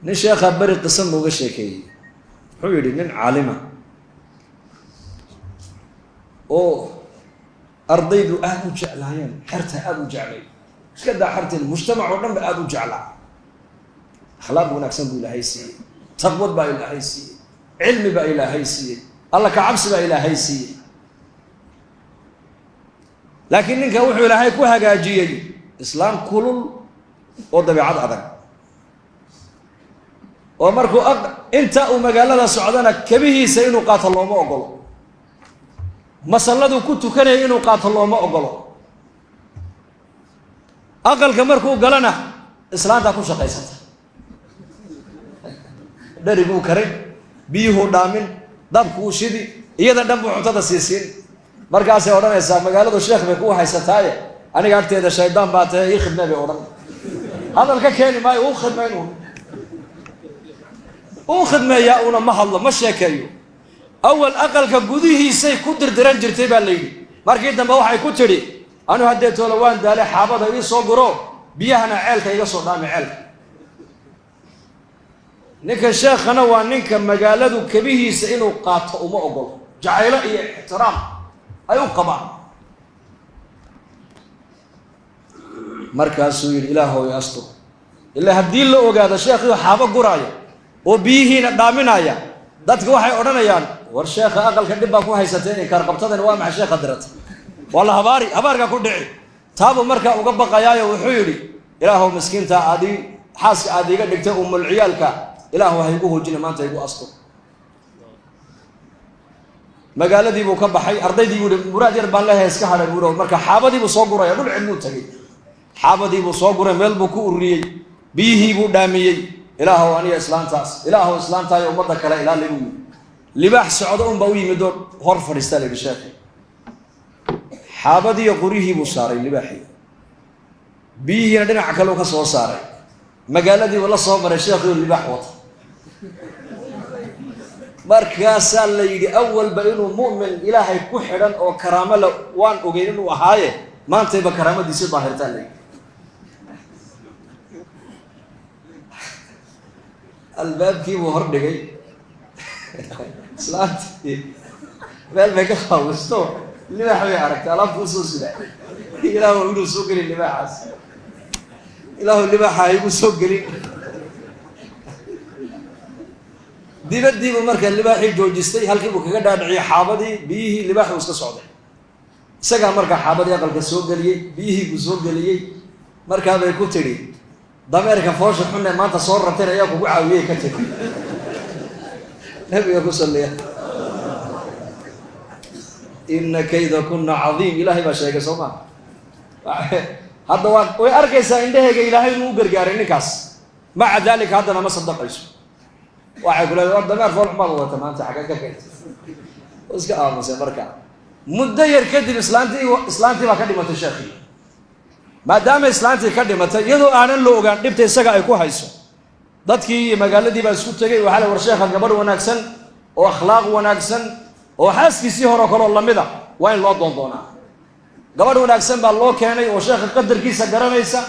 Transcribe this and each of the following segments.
nin sheekha bari qisan uga sheekeeyey wuxuu yidhi nin caalima oo ardaydu aad u jeclaayeen xerta aad u jeclay iska daa xerteen mujtamac oo dhan ba aad u jeclaa akhlaaq wanaagsan buu ilaahay siiyey taqwad baa ilaahay siiyey cilmi baa ilaahay siiyey alla ka cabsi baa ilaahay siiyey laakiin ninka wuxuu ilaahay ku hagaajiyey islaam kulul oo dabeecad adag oo markuu inta uu magaalada socdana kabihiisa inuu qaato looma ogolo masalladu ku tukanaya inuu qaato looma ogolo aqalka markuu galana islaanta ku shaqaysata dhariguu karin biyuhu dhaamin dabkuu shidi iyada dhan buu cuntada siisiin markaasay odhanaysaa magaaladu sheekh bay ku haysataaye aniga agteeda shaydaan baa tahay ii khidmee bay odhan hadal ka keeni maayo uu khidmayn uu khidmeeyaa una ma hadlo ma sheekeeyo awal aqalka gudihiisay ku dirdiran jirtay baa layidhi markii dambe waxay ku tidhi anu haddee toole waan daale xaabada ii soo guro biyahana ceelka iga soo dhaami ceelka ninka sheekhana waa ninka magaaladu kabihiisa inuu qaato uma ogolo jacaylo iyo ixtiraam ay u qabaan markaasuu yidhi ilaahow i astur ilaa haddii la ogaado sheekhiio xaabo guraaya oo biyihiina dhaaminaya dadka waxay odhanayaan war sheekha aqalka dhib baa ku haysateen inkaar qabtadani waa maxay sheekha dirata waa la habaarka ku dhici taabuu markaa uga baqayaayo wuxuu yidhi ilaahow miskiinta xaaska aad iga dhigtay umulciyaalka ilaahu ha igu hoojina maanta igu astur magaaladiibuu ka baxay ardaydii buu yihi muraad yar baan leehay iska hadhay buu marka xaabadiibuu soo guraya dhul cidluu tagay xaabadiibuu soo guray meel buu ku ururiyey biyihiibuu dhaamiyey ilaahow aniga islaantaas ilaahow islaantaayo ummadda kale ilaali buu yidhi libaax socdo unbaa u yimid oo hor fadhiistaa la yidhi sheekhi xaabadiiyo qurihiibuu saaray libaaxii biyihiina dhinaca kaleu ka soo saaray magaaladiibuu la soo maray sheekhiioo libaax wata markaasaa la yidhi awalba inuu mu'min ilaahay ku xidhan oo karaamo le waan ogeyn inuu ahaaye maantayba karaamadiisii daahirtaa la yidhi albaabkiibuu hor dhigay islaantii meel bay ka qaawisto libaax bay aragtay alaabta usoo sida ilaahu inuu soo gelin libaaxaas ilaahu libaaxa igu soo gelin dibadiibuu markaa libaaxii joojistay halkiibuu kaga dhaadhiciyey xaabadii biyihii libaaxuu iska socday isagaa markaa xaabadii aqalka soo geliyey biyihii buu soo geliyey markaabay ku tidhi dameerka foosha xunne maanta soo rateen ayaa kugu caawiyey ka tiri nabiga ku salliya ina kayda kuna cadiim ilaahay baa sheegay soo maa hadda way arkaysaa indhahayga ilaahay inuu u gargaaray ninkaas maca daalika haddana ma sadaqayso waxay ku leedahay war dameer fool xumaad wadata maanta xagga ka keentay oo iska aamusay markaa muddo yar kadib islaantii baa ka dhimatay sheekhii maadaama islaantii ka dhimatay iyadoo aanan la ogaan dhibta isaga ay ku hayso dadkii iyo magaaladii baa isku tegay waxaa la war sheekha gabadh wanaagsan oo akhlaaq wanaagsan oo xaaskiisii hore kaloo lamida waa in loo doondoonaa gabadh wanaagsan baa loo keenay oo sheekha qadarkiisa garanaysa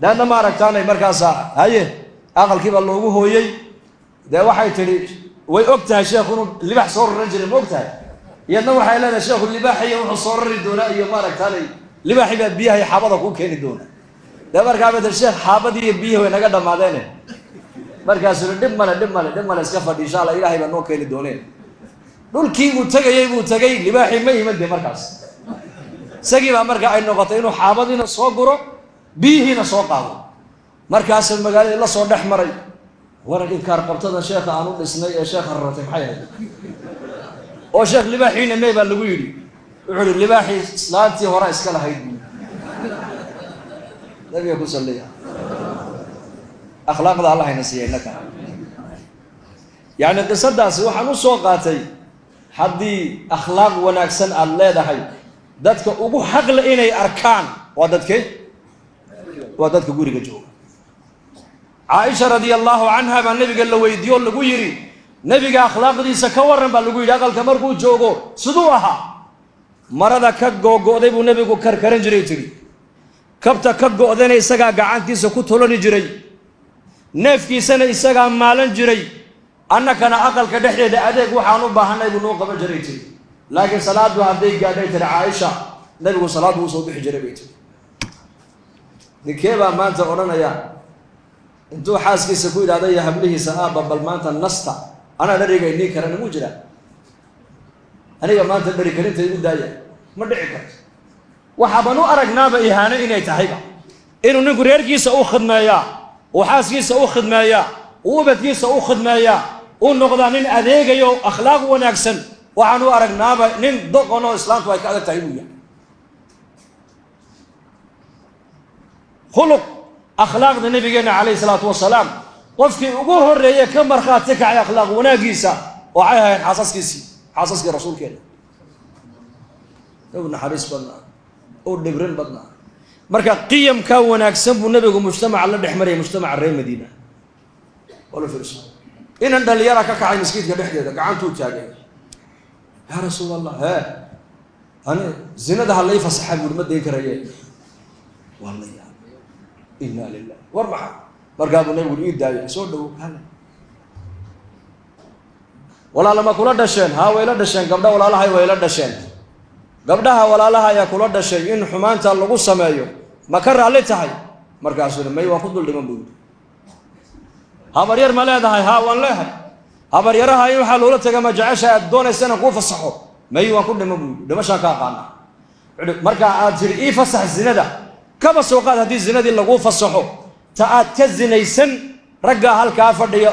daadna ma aragtaanay markaasa haye aqalkii baa loogu hooyey dee waxay tidhi way og tahay sheekhu inuu libaax soo raran jiray ma og tahay iyadna waxay leedahay sheekhu libaaxiyo wuxuu soo rari doonaa iyo ma aragtaanay libaaxii baa biyaha iyo xaabada kuu keeni doona dee markaaba de sheekh xaabadii iyo biyihi way naga dhammaadeene markaasuu dhib male iska fadhi insha alla ilaahay baa noo keeni dooneen dhulkii buu tegay libaaxii ma iman de markaas isagii baa markaa ay noqotay inuu xaabadiina soo guro biyihiina soo qaado markaasa magaaladii la soo dhex maray waran inkaar qabtada sheekha aan u dhisnay ee sheekha raratay maxay ahayd oo sheekh libaaxiina may baa lagu yidhi wuxuu ihi libaaxii islaantii hore iska lahayd buu nabiga ku salliya akhlaaqda allah hayna siiya innaka yacni qisadaasi waxaan u soo qaatay haddii akhlaaq wanaagsan aada leedahay dadka ugu xaqle inay arkaan waa dadkee waa dadka guriga jooga caaisha radia allahu canha baa nabiga la weydiiye oo lagu yidhi nabiga akhlaaqdiisa ka waran baa lagu yidhi aqalka markuu joogo siduu ahaa marada ka googo'day buu nabigu karkaran jiray tiri kabta ka go'dana isagaa gacantiisa ku tolani jiray neefkiisana isagaa maalan jiray annakana aqalka dhexdeeda adeeg waxaan u baahanay buu noo qaban jiray tiri laakiin salaadu hadday gaadhay tiri caaisha nabigu salaadu uu soo bixi jiray bay tiri ninkee baa maanta odhanaya intuu xaaskiisa ku yidhahda iyo hablihiisa aabba bal maanta nasta anaa dhariga inii karana muu jiraa aniga maanta dhari karinta igu daaya ma dhici karto waxaaban u aragnaaba ihaano inay tahayba inuu ninku reerkiisa u khidmeeyaa uu xaaskiisa u khidmeeyaa uu ubadkiisa u khidmeeyaa uu noqdaa nin adeegayo akhlaaq wanaagsan waxaan u aragnaaba nin doqon oo islaamtu ay ka adag tahay inuu yahay khuluq akhlaaqda nabigeena calayhi salaatu wasalaam qofkii ugu horreeye ka markhaati kacay akhlaaq wanaagiisa waxay ahayn xaasaskii rasuulkeena u naxariis badnaa u dhibrin badnaa marka qiyamka wanaagsan buu nabigu mujtamaca la dhex marayay mujtamaca reer madiina wala fiirso inan dhalinyara ka kacay masjidka dhexdeeda gacantuu taagay yaa rasuul allah ani zinada ha lay fasaxa buu ma dayn karaye wallahi inna lillahi war maxa markaa buu nabigu ii daayay soo dhawow hala walaalama kula dhasheen haa way la dhasheen gabdha walaalahay way la dhasheen gabdhaha walaalaha ayaa kula dhashay in xumaanta lagu sameeyo ma ka raalli tahay markaasuu may waan ku dul dhiman buu habaryar ma leedahay haa waan leehay habaryaraha in waxaa loola taga ma jecesha aad doonaysa inaan kuu fasaxo may waan ku dhiman buu dhimashaan ka aqaana markaa aad tiri ii fasax zinada kaba soo qaad haddii zinadii laguu fasaxo ta aad ka zinaysan raggaa halkaa fadhiya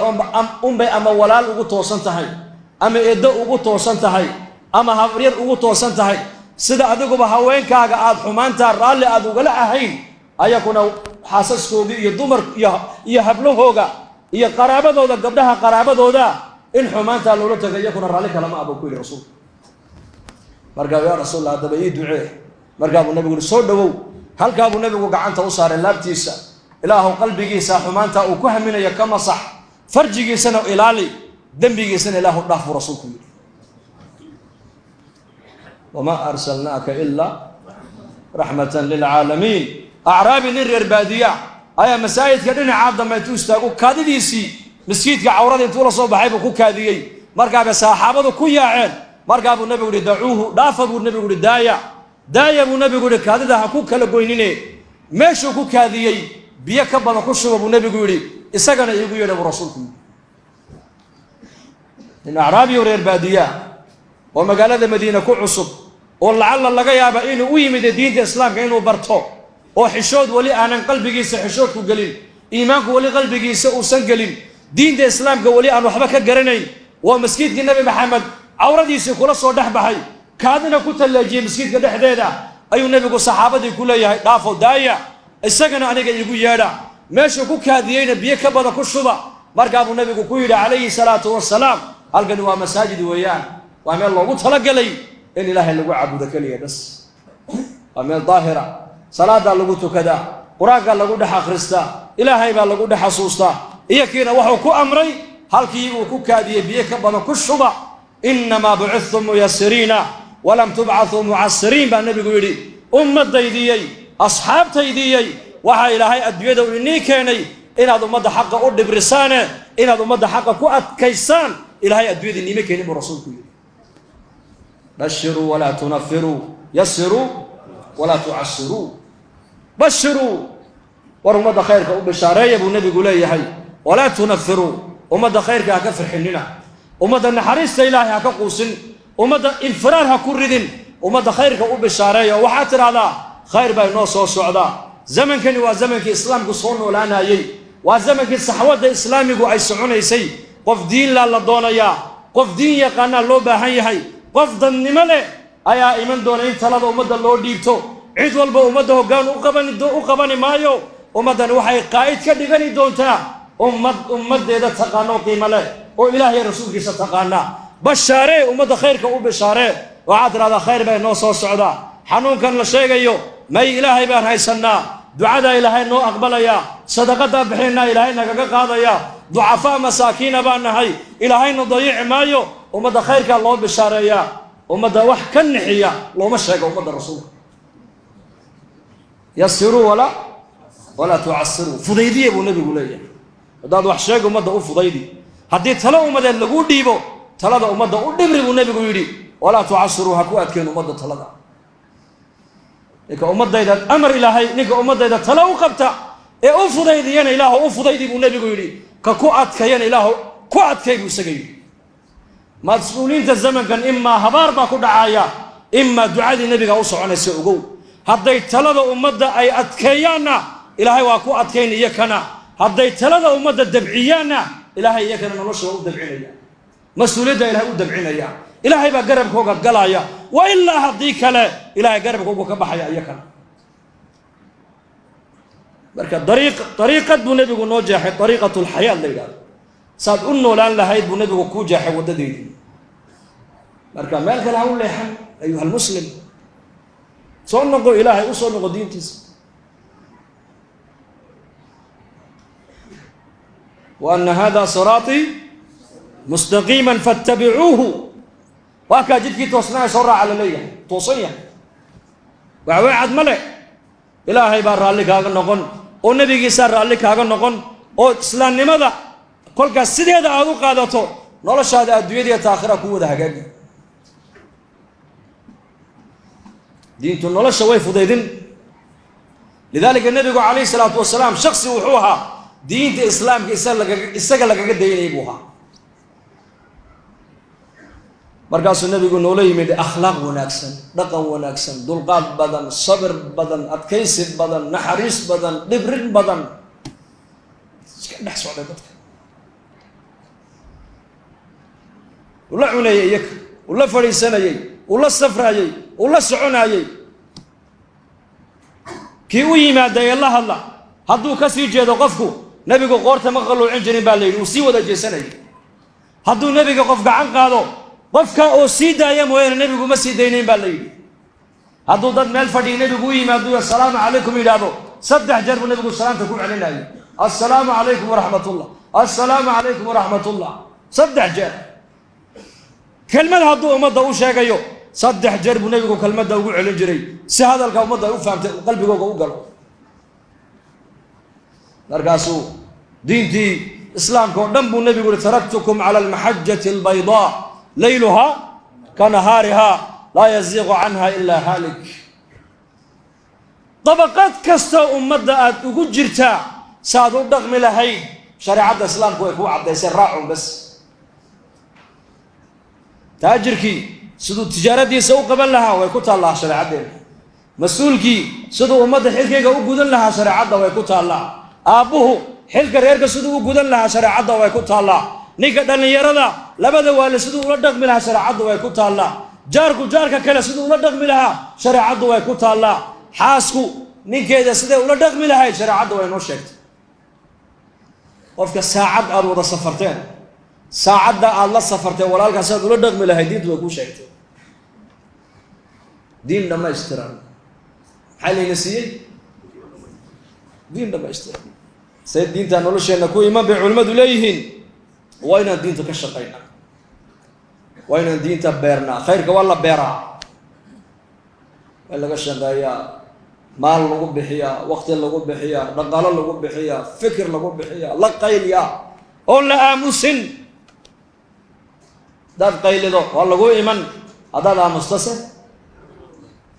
unbay ama walaal ugu toosan tahay ama eeddo ugu toosan tahay ama habaryar ugu toosan tahay sida adiguba haweenkaaga aad xumaantaa raalli aad ugala ahayn ayakuna xaasaskoodii iyo dumar iyo hablahooga iyo qaraabadooda gabdhaha qaraabadooda in xumaantaa loola taga iyakuna raalli kalama aba ku yidhi rasuulka markaa yaa rasuul haddaba ii ducee markaa buu nabigu soo dhawow halkaa buu nabigu gacanta u saaray laabtiisa ilaahu qalbigiisa xumaanta uu ku haminayo ka masax farjigiisana ilaali dembigiisana ilaahu dhaaf buu rasuulku yidhi wamaa arsalnaaka ilaa raxmatan lilcaalamiin acraabi nin reer baadiya ayaa masaajidka dhinacaa dambe intuu istaagu kaadidiisii masjidka cawrada intuu la soo baxay buu ku kaadiyey markaabay saxaabadu ku yaaceen markaa buu nabigu yihi dacuuhu dhaafa buu nabigu yihi daaya buu nabigu yihi kaadida ha ku kala goynine meeshuu ku kaadiyey biyo ka badan ku shuba buu nabigu yidhi isagana iigu yeedha buu rasuulku yidhi nin acraabiyo reer baadiya oo magaalada madiina ku cusub oo lacalla laga yaaba inuu u yimid diinta islaamka inuu barto oo xishood weli aanan qalbigiisa xishoodku gelin iimaanku weli qalbigiisa uusan gelin diinta islaamka weli aan waxba ka garanayn waa masjidkii nabi maxamed cawradiisii kula soo dhex baxay kaadina ku tallaajiyey masjidka dhexdeeda ayuu nabigu saxaabadii ku leeyahay dhaafo daaya isagana aniga iigu yeedha meeshuu ku kaadiyeyna biyo ka badan ku shuba markaa buu nabigu ku yidhi calayhi salaatu wasalaam halkani waa masaajid weeyaan waa meel loogu talagalay in ilaahay lagu caabudo keliya bas waa meel daahira salaadaa lagu tukadaa qur-aankaa lagu dhex akhristaa ilaahay baa lagu dhex xasuustaa iyakiina wuxuu ku amray halkii uu ku kaadiyey biyo ka badan ku shuba innamaa bucithtum muyasiriina walam tubcathuu mucasiriin baa nabigu yidhi ummaddaydiyey asxaabtaydiiyey waxaa ilaahay adduunyada u inii keenay inaad ummadda xaqa u dhibrisaane inaad ummadda xaqa ku adkaysaan ilaahay adduunyada iniima keenin buu rasuulku yidhi bashiruu walaa tunafiruu yasiruu walaa tucasiruu bashiruu war ummadda khayrka u bishaareeya buu nebigu leeyahay walaa tunafiruu ummadda khayrka ha ka firxinina ummadda naxariista ilaahay ha ka quusin ummadda infiraar ha ku ridin ummadda khayrka u bishaareeya oo waxaad tidhahdaa khayr baa inoo soo socdaa zamankani waa zamankii islaamku soo noolaanayey waa zamankii saxwadda islaamigu ay soconaysay qof diin laa la doonayaa qof diin yaqaanaa loo baahan yahay qof dadnimo leh ayaa iman doona in talada ummadda loo dhiibto cid walba ummadda hoggaan u qabani maayo ummaddani waxay qaa'id ka dhigani doontaa ummaddeeda taqaano qiimo leh oo ilaahay rasuulkiisa taqaana bashaaree ummadda khayrka u bishaaree waxaad tidhahdaa khayr baa inoo soo socdaa xanuunkan la sheegayo may ilaahay baan haysannaa ducadaa ilaahay noo aqbalayaa sadaqadaa bixinaa ilaahay nagaga qaadayaa ducafaa masaakiina baan nahay ilaahayna dayici maayo ummadda khayrkaa loo bishaareeyaa ummadda wax ka nixiya looma sheego ummadda rasuulka yasiruu walaa tucasiruu fudaydiya buu nabigu leeyahay hadaad wax sheeg ummadda u fudaydi haddii talo ummadeed lagu dhiibo talada ummadda u dhibri buu nebigu yidhi walaa tucasiruuha ku adkeen ummadda talada ninka ummadayda amar ilaahay ninka ummadayda talo u qabta ee u fudaydiyana ilaahu u fudaydi buu nebigu yidhi ka ku adkayana ilaahu ku adkay buu isaga yidhi mas-uuliyiinta zamankan imaa habaar baa ku dhacaya imaa ducadii nebiga u soconaysa ogow hadday talada ummadda ay adkeeyaanna ilaahay waa ku adkayn iyakana hadday talada ummadda dabciyaanna ilaahay iyakana nolosha waa u dabcinaya mas-uuliyadda ilaahay u dabcinaya ilaahay baa garabkooga galaya wa ilaa haddii kale ilaahay garabkooga ka baxaya iyakana marka dariiqad buu nebigu noo jeexay dariiqatu lxayaat la yidhahdo saad u noolaan lahayd buu nebigu kuu jeexay waddadeydii marka meel kale ha u leexan ayuha almuslim soo noqo ilaahay u soo noqo diintiisa wa ana hada siraatii mustaqiima fattabicuuhu waa kaa jidkii toosnaa soo raaca la leeyahay toosan yahay waxweecad ma le ilaahay baa raalli kaaga noqon oo nebigiisaa raalli kaaga noqon oo islaamnimada kolkaas sideeda aad u qaadato noloshaada adduunyadiiyo taakhira ku wada hagaagi diintu nolosha way fudaydin lidaalika nebigu calayhi salaatu wasalaam shaksi wuxuu ahaa diinta islaamka isaga lagaga daynayay buu ahaa markaasuu nebigu noola yimid akhlaaq wanaagsan dhaqan wanaagsan dulqaad badan sabir badan adkaysi badan naxariis badan dhibrin badan iska dhex socday dadka uu la cunayay iyaka uu la fadhiisanayay uu la safraayey uu la soconaayey kii u yimaaday ee la hadla hadduu ka sii jeedo qofku nebigu qoorta ma qalluucin jirin baa la yidhi uu sii wada jeesanayay hadduu nebiga qof gacan qaado qofka oo sii daaya mooyaane nebigu ma sii daynayn baa la yidhi hadduu dad meel fadhiya nebigu u yimaado assalaamu calaykum yidhaahdo 3 jeer buu nebigu salaamta ku celinayay assalaamu calaykum waraxmatullah assalaamu calaykum waraxmatullah 3 jeer kelmad hadduu ummadda u sheegayo 3 jeer buu nebigu kelmadda ugu celin jiray si hadalka ummadda ay u fahamtay qalbigooga u galo markaasuu diintii islaamka oo dhan buu nebigu yihi taraktukum cala almaxajati albaydaa layluha ka nahaariha laa yaziiqu canha ilaa haalik dabaqad kastoo ummadda aad ugu jirtaa saaad u dhaqmi lahayd shareecadda islaamku way kuu caddaysay raacun bas taajirkii siduu tijaaradiisa u qaban lahaa way ku taallaa shareecaddeena mas-uulkii siduu ummadda xilkayga u gudan lahaa shareecadda way ku taallaa aabbuhu xilka reerka siduu u gudan lahaa shareecadda way ku taallaa ninka dhallinyarada labada waale siduu ula dhaqmi lahaa shareecaddu way ku taallaa jaarku jaarka kale siduu ula dhaqmi lahaa shareecaddu way ku taallaa xaasku ninkeeda siday ula dhaqmi lahayd shareecaddu way noo sheegtay qofka saacad aad wada safarteen saacadda aad la safarteen walaalkaas aad ula dhaqmi lahayd diintu way kuu sheegtay diin dhammaystiran maxaa layna siiyey diin dhammaystiran say diintaa nolosheenna ku iman bay culimmadu leeyihiin waa inaan diinta ka shaqaynaa waa inaan diinta beernaa khayrka waa la beeraa waa laga shaqeeyaa maal lagu bixiyaa waqti lagu bixiyaa dhaqaalo lagu bixiyaa fikir lagu bixiyaa la qayliyaa oon la aamusin haddaad qaylido waa lagu iman haddaad aamustase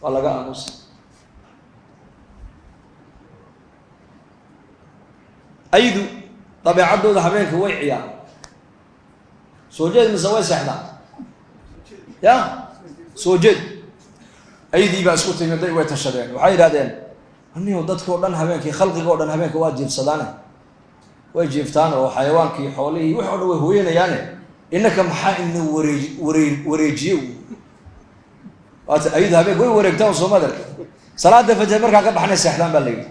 waa laga aamusa aydu dabeecaddooda habeenka way ciyaan soo jeed mise way seexdaan ya soo jeed aydii baa isku timiday way tashadeen waxay yidhahdeen anigo dadkao dhan habeenkii khalqiga o dhan habeenka waa jiifsadaane way jiiftaan oo xayawaankii xoolihii wix o dhan way hooyanayaane innaka maxaa ina wareejiye waata aydu habeenka way wareegtaan soo madarka salaada fajr markaa ka baxnay seexdaan baa la yidhi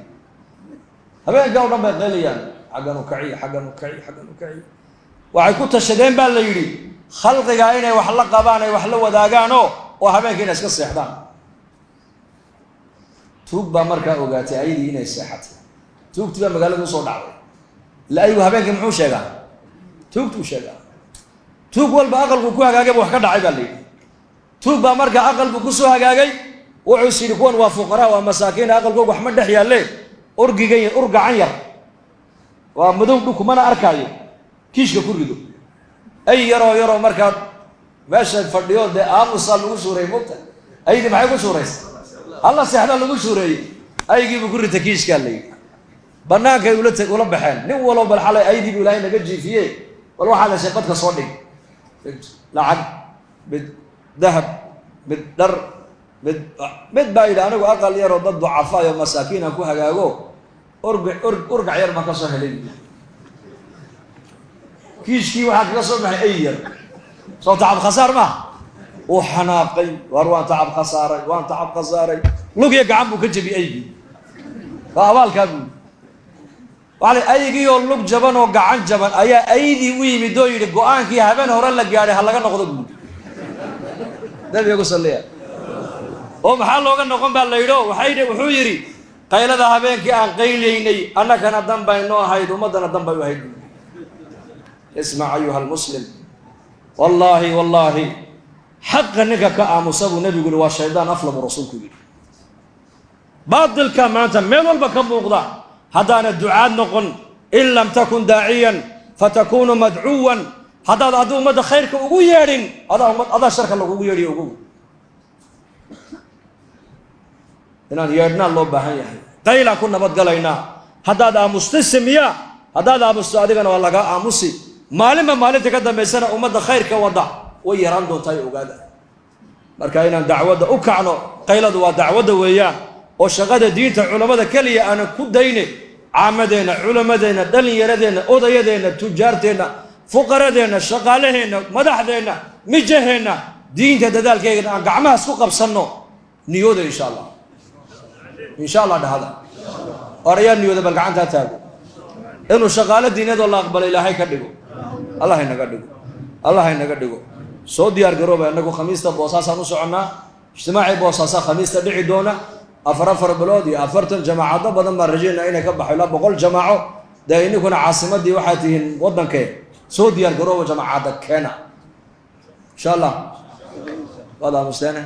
habeenka o dhan bay qeelayaan xaggan u kaciy xaggan u kaciy xaggan u kaciy waxay ku tashadeen baa la yidhi khalqiga inay wax la qabaan ay wax la wadaagaanoo oo habeenka inay iska seexdaan tuug baa markaa ogaatay ayadii inay seexatay tuugtii baa magaalada usoo dhacday ila aygu habeenkii muxuu sheegaa tuugtuu sheegaa tuug walba aqalku ku hagaagay wax ka dhacay baa la yidhi tuug baa markaa aqalku kusoo hagaagay wuxuu is yidhi kuwan waa fuqaraa waa masaakiin aqalkooga wax ma dhex yaalle urgacan yar ومدوم دوكمنا أركايو كيش كوريدو أي يرو مركات ماشي الفرديون ده صار له سوري مبتة أي دي معي سوري الله سيحنا له سوري أي جيب كوري تكيش قال لي بناك يولدك ولا بحال نو ولا بالحالة أي دي بيلاقي نجي فيه والله على شقتك صدق لعب بالذهب بالدر بايد أنا أقل يرى ضد ضعفاء ومساكين أكو هجاجو أرجع يرمى كسهلين كيش كي واحد كسر مع أير صوت تعب خسار ما وحناقي وروان تعب خسارة وان تعب خسارة لقي قعمو كجبي أيدي فأوال كابو وعلى أيدي يقول جبان وقعان جبان أيدي ويمي دوي القرآن كي هبان هورا لك يعني هلا كنا قدوم ده بيقول صليا ومحل لوجن نقوم بالليلو وحيد وحويري قيل ذهبين كي عن قيليني أنا كان الدم بينه هيد ومدنا الدم بيهيد اسمع أيها المسلم والله حق إنك كأمصاب النبي يقول والشيطان أفلم رسولك باطل كمان تميل والبكم مقضى هذا الدعاء نقول إن لم تكن داعيا فتكون مدعوا هذا عدو مدى خيرك أقويارين هذا شرك الله أقوياري أقو إنان يردنا الله بحيه قيلا كنا بدقلينا هذا مستسمية هذا مستعدقنا والله أمسي مالما تقدم بسنة ومدى خيرك وضع ويران دون تاي أقادا مركاينا دعوة أكعنو قيلا دوا دعوة وياه وشغاد دينتا علماء كلية أنا كديني عامدينا علماء دلين يردينا أضيدينا تجارتنا فقردينا شغالهنا مدحدينا مجهنا دينتا ددال كينا قعمها سوق بصنو نيودا إن شاء الله ده هذا وريان نيودا بالقعنتها تابو إنه شغالة دينة الله أقبل إلهي كدقو الله ينقدقو سعودي أرجروبه أنكو خميس بوصاصة نصعنا اجتماعي بوصاصة خميس تدعي دونا أفر بلودي أفرتن جماعة بدل ما رجعنا إنا كبح ولا بقول جماعة ده إني كنا عاصمة دي واحدين وطن كي سعودي أرجروبه جماعة كنا إن شاء الله هذا مستنى